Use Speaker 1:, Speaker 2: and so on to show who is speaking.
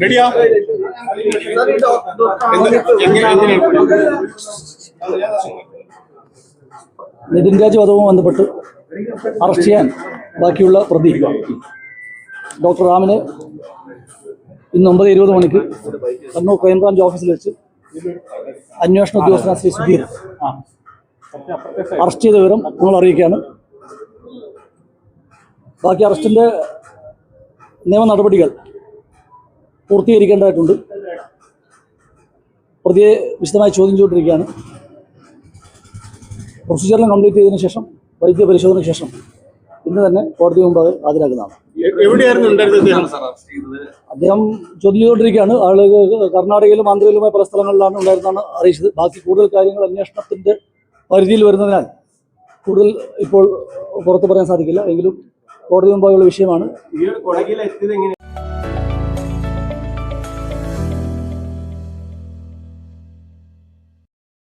Speaker 1: റെഡിയാ?
Speaker 2: നിതിൻ രാജ് വധവുമായി ബന്ധപ്പെട്ട് അറസ്റ്റ് ചെയ്യാൻ ബാക്കിയുള്ള പ്രതി ഡോക്ടർ റാമിനെ ഇന്ന് 9:20 മണിക്ക് കണ്ണൂർ ക്രൈംബ്രാഞ്ച് ഓഫീസിൽ വെച്ച് അന്വേഷണ ഉദ്യോഗസ്ഥനായ ശ്രീ സുധീർ അറസ്റ്റ് ചെയ്ത വിവരം നിങ്ങൾ അറിയിക്കുകയാണ്. ബാക്കി അറസ്റ്റിൻ്റെ നിയമ നടപടികൾ പൂർത്തീകരിക്കേണ്ടതായിട്ടുണ്ട്. പ്രതിയെ വിശദമായി ചോദ്യം ചെയ്തുകൊണ്ടിരിക്കുകയാണ്. പ്രൊസീജിയറെല്ലാം കംപ്ലീറ്റ് ചെയ്തതിനു ശേഷം വൈദ്യ പരിശോധനയ്ക്ക് ശേഷം ഇന്ന് തന്നെ കോടതി മുമ്പാകെ ഹാജരാക്കുന്നതാണ്. അദ്ദേഹം ചോദ്യം ചെയ്തുകൊണ്ടിരിക്കുകയാണ്. ആളുകൾ കർണാടകയിലും ആന്ധ്രയിലുമായി പല സ്ഥലങ്ങളിലാണ് ഉണ്ടായിരുന്നാണ് അറിയിച്ചത്. ബാക്കി കൂടുതൽ കാര്യങ്ങൾ അന്വേഷണത്തിൻ്റെ പരിധിയിൽ വരുന്നതിനാൽ കൂടുതൽ ഇപ്പോൾ പുറത്തു പറയാൻ സാധിക്കില്ല. എങ്കിലും കോടതി മുമ്പാകെയുള്ള വിഷയമാണ്.